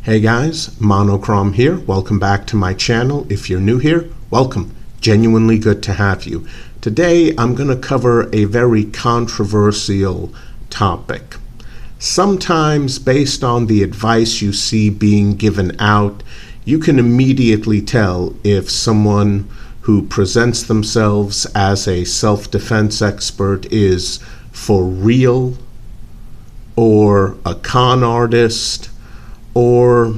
Hey guys, Monochrome here. Welcome back to my channel. If you're new here, welcome. Genuinely good to have you. Today I'm going to cover a very controversial topic. Sometimes, based on the advice you see being given out, you can immediately tell if someone who presents themselves as a self-defense expert is for real, or a con artist, or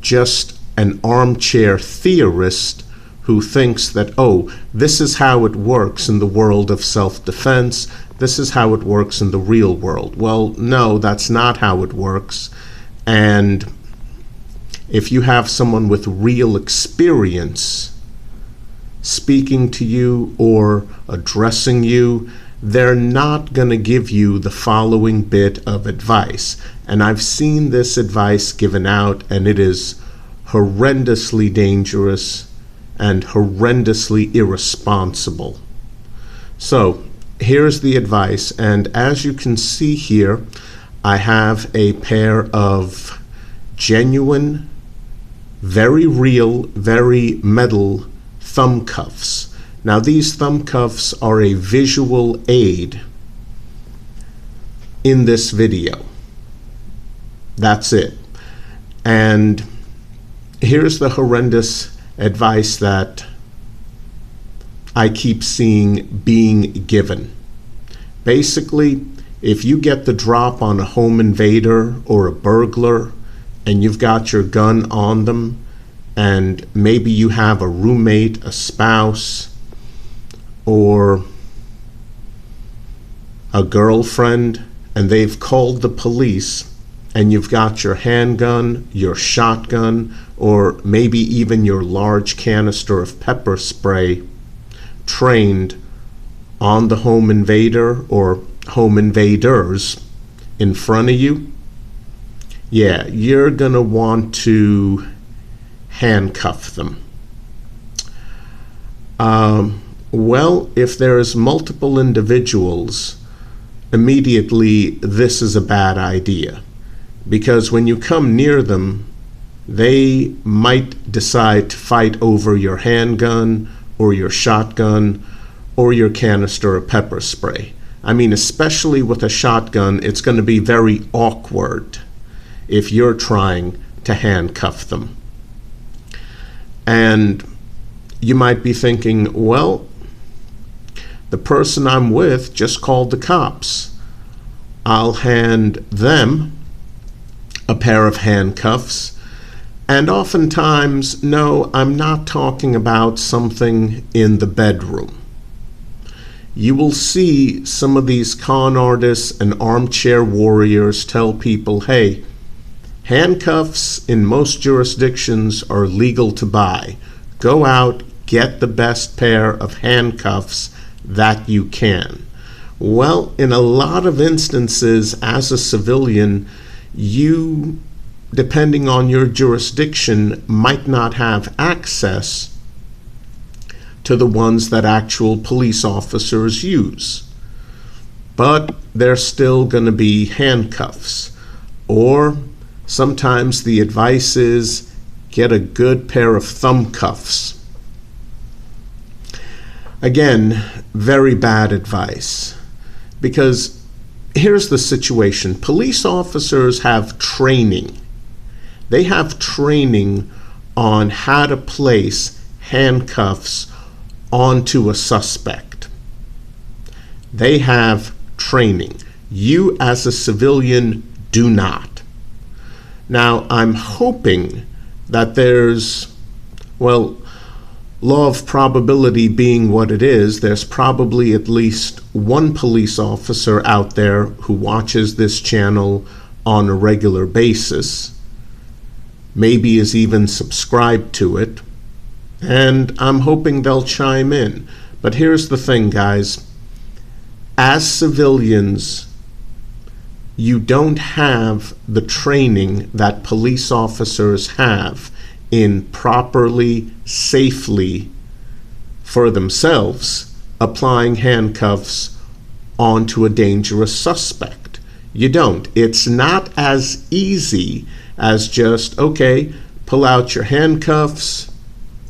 just an armchair theorist who thinks that, oh, this is how it works in the world of self-defense, this is how it works in the real world. Well, no, that's not how it works. And if you have someone with real experience speaking to you or addressing you, they're not going to give you the following bit of advice. And I've seen this advice given out, and it is horrendously dangerous and horrendously irresponsible. So here's the advice, and as you can see here, I have a pair of genuine, very real, very metal thumb cuffs. Now, these thumb cuffs are a visual aid in this video. That's it. And here's the horrendous advice that I keep seeing being given. Basically, if you get the drop on a home invader or a burglar and you've got your gun on them, and maybe you have a roommate, a spouse, or a girlfriend, and they've called the police, and you've got your handgun, your shotgun, or maybe even your large canister of pepper spray trained on the home invader or home invaders in front of you, yeah, you're gonna want to handcuff them. Well, if there's multiple individuals, immediately this is a bad idea, because when you come near them, they might decide to fight over your handgun or your shotgun or your canister of pepper spray. I mean, especially with a shotgun, it's going to be very awkward if you're trying to handcuff them. And you might be thinking, well, the person I'm with just called the cops. I'll hand them a pair of handcuffs. And oftentimes, no, I'm not talking about something in the bedroom. You will see some of these con artists and armchair warriors tell people, hey, handcuffs in most jurisdictions are legal to buy. Go out, get the best pair of handcuffs that you can. Well, in a lot of instances, as a civilian, you, depending on your jurisdiction, might not have access to the ones that actual police officers use. But there's still going to be handcuffs. Or sometimes the advice is get a good pair of thumb cuffs. Again, very bad advice, because here's the situation. Police officers have training. They have training on how to place handcuffs onto a suspect. They have training. You as a civilian do not. Now, I'm hoping that there's, well, law of probability being what it is, there's probably at least one police officer out there who watches this channel on a regular basis, maybe is even subscribed to it, and I'm hoping they'll chime in. But here's the thing, guys. As civilians, you don't have the training that police officers have in properly, safely, for themselves, applying handcuffs onto a dangerous suspect. You don't. It's not as easy as just, okay, pull out your handcuffs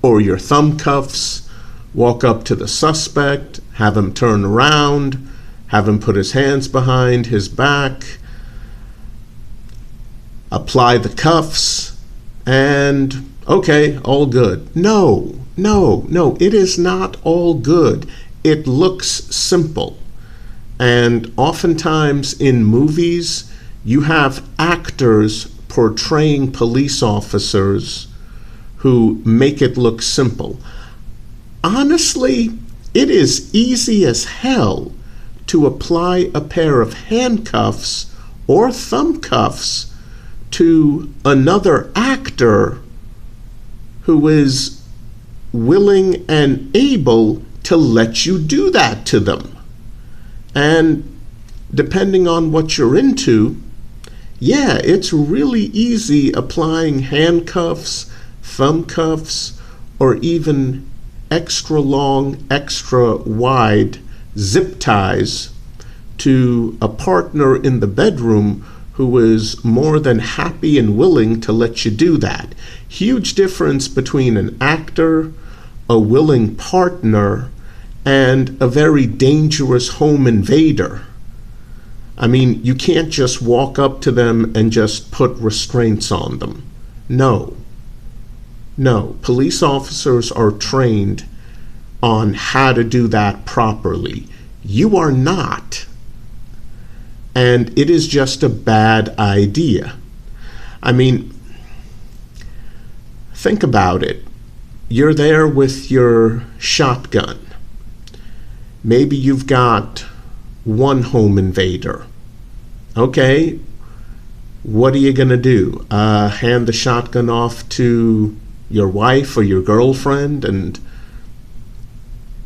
or your thumb cuffs, walk up to the suspect, have him turn around, have him put his hands behind his back, apply the cuffs, and okay, all good. No, it is not all good. It looks simple. And oftentimes in movies, you have actors portraying police officers who make it look simple. Honestly, it is easy as hell to apply a pair of handcuffs or thumb cuffs to another actor who is willing and able to let you do that to them. And depending on what you're into, yeah, it's really easy applying handcuffs, thumb cuffs, or even extra long, extra wide zip ties to a partner in the bedroom who is more than happy and willing to let you do that. Huge difference between an actor, a willing partner, and a very dangerous home invader. I mean, you can't just walk up to them and just put restraints on them. No, police officers are trained on how to do that properly. You are not. And it is just a bad idea. I mean, think about it. You're there with your shotgun. Maybe you've got one home invader. Okay, what are you going to do? Hand the shotgun off to your wife or your girlfriend and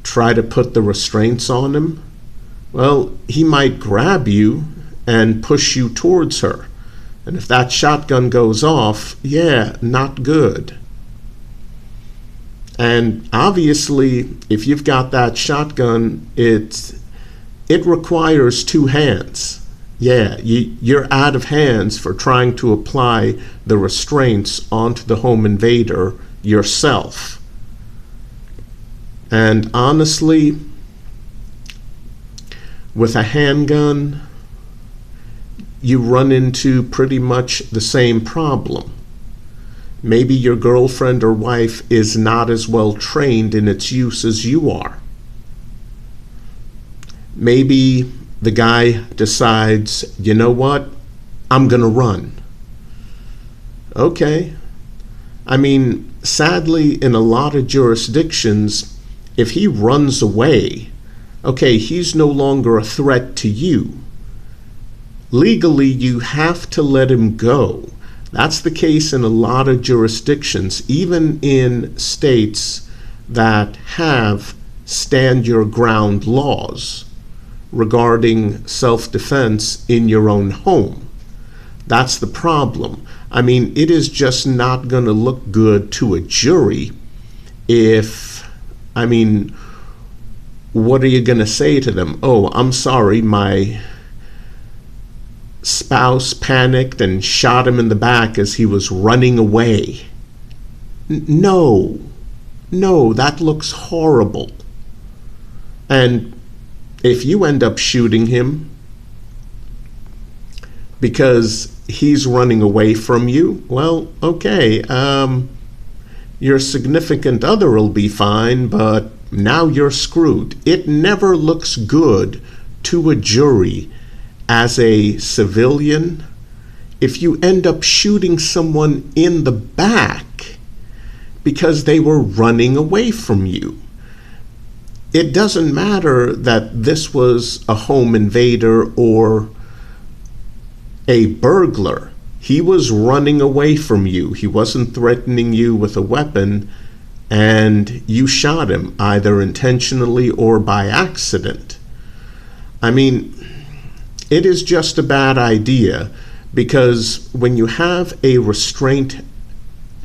try to put the restraints on him? Well, he might grab you and push you towards her. And if that shotgun goes off, yeah, not good. And obviously, if you've got that shotgun, it requires two hands. Yeah, you're out of hands for trying to apply the restraints onto the home invader yourself. And honestly, with a handgun, you run into pretty much the same problem. Maybe your girlfriend or wife is not as well trained in its use as you are. Maybe the guy decides, you know what, I'm going to run. Okay. I mean, sadly, in a lot of jurisdictions, if he runs away, okay, he's no longer a threat to you. Legally, you have to let him go. That's the case in a lot of jurisdictions, even in states that have stand your ground laws regarding self-defense in your own home. That's the problem. I mean, it is just not going to look good to a jury if, I mean, what are you going to say to them? Oh, I'm sorry, my spouse panicked and shot him in the back as he was running away. No, that looks horrible. And if you end up shooting him because he's running away from you, well, okay, your significant other will be fine, but now you're screwed. It never looks good to a jury as a civilian if you end up shooting someone in the back because they were running away from you. It doesn't matter that this was a home invader or a burglar. He was running away from you. He wasn't threatening you with a weapon, and you shot him either intentionally or by accident. I mean, it is just a bad idea because when you have a restraint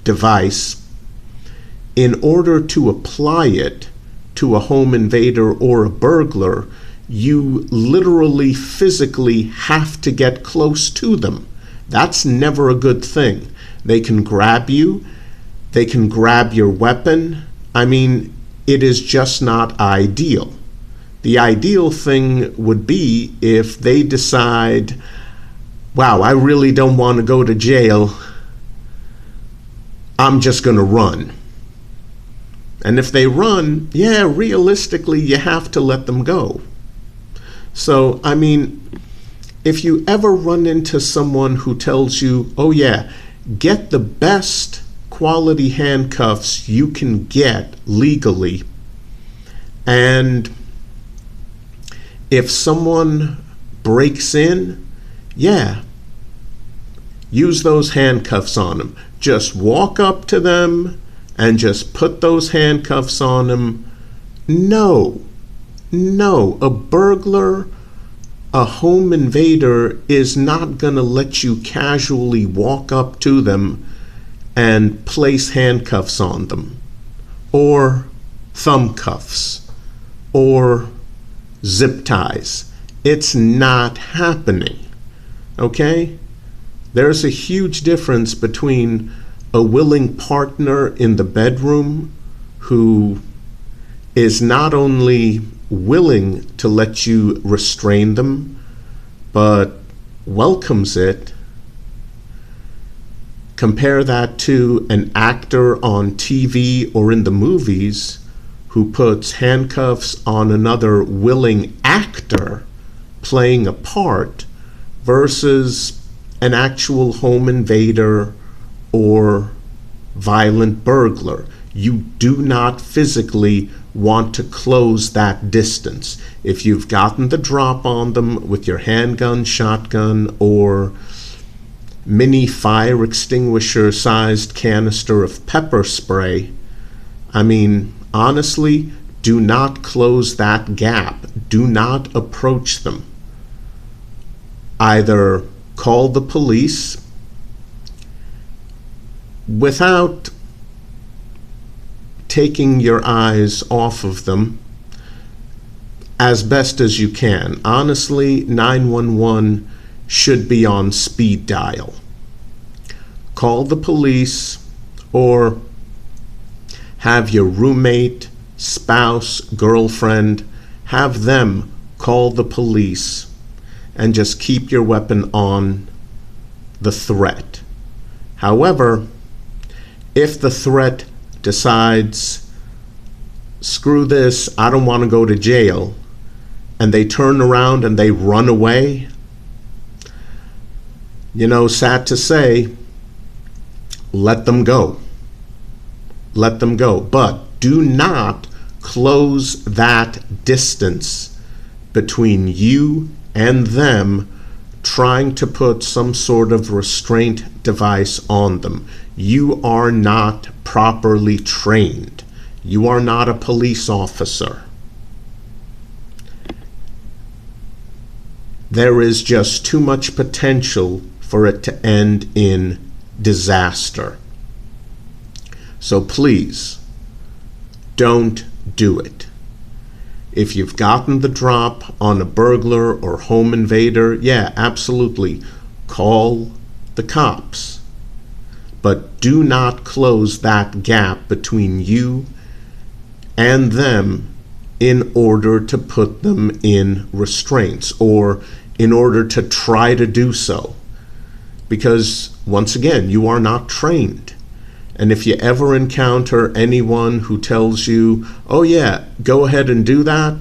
device, in order to apply it to a home invader or a burglar, you literally physically have to get close to them. That's never a good thing. They can grab you. They can grab your weapon. I mean, it is just not ideal. The ideal thing would be if they decide, wow, I really don't want to go to jail. I'm just going to run. And if they run, yeah, realistically, you have to let them go. So, I mean, if you ever run into someone who tells you, oh yeah, get the best quality handcuffs you can get legally, and if someone breaks in, yeah, use those handcuffs on them. Just walk up to them and just put those handcuffs on them. No, a burglar, a home invader is not going to let you casually walk up to them and place handcuffs on them, or thumb cuffs, or zip ties. It's not happening, okay? There's a huge difference between a willing partner in the bedroom who is not only willing to let you restrain them, but welcomes it. Compare that to an actor on TV or in the movies who puts handcuffs on another willing actor playing a part versus an actual home invader or violent burglar. You do not physically want to close that distance. If you've gotten the drop on them with your handgun, shotgun, or mini fire extinguisher sized canister of pepper spray, I mean, honestly, do not close that gap. Do not approach them. Either call the police without taking your eyes off of them as best as you can. Honestly, 911 should be on speed dial. Call the police, or have your roommate, spouse, girlfriend, have them call the police, and just keep your weapon on the threat. However, if the threat decides, screw this, I don't want to go to jail, and they turn around and they run away, you know, sad to say, let them go. Let them go. But do not close that distance between you and them trying to put some sort of restraint device on them. You are not properly trained. You are not a police officer. There is just too much potential for it to end in disaster. So please, don't do it. If you've gotten the drop on a burglar or home invader, yeah, absolutely, call the cops. But do not close that gap between you and them in order to put them in restraints, or in order to try to do so. Because, once again, you are not trained. And if you ever encounter anyone who tells you, oh yeah, go ahead and do that,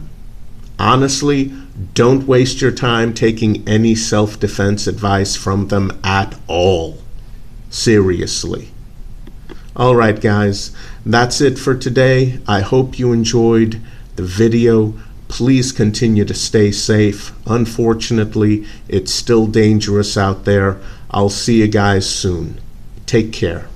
honestly, don't waste your time taking any self-defense advice from them at all. Seriously. All right, guys, that's it for today. I hope you enjoyed the video. Please continue to stay safe. Unfortunately, it's still dangerous out there. I'll see you guys soon. Take care.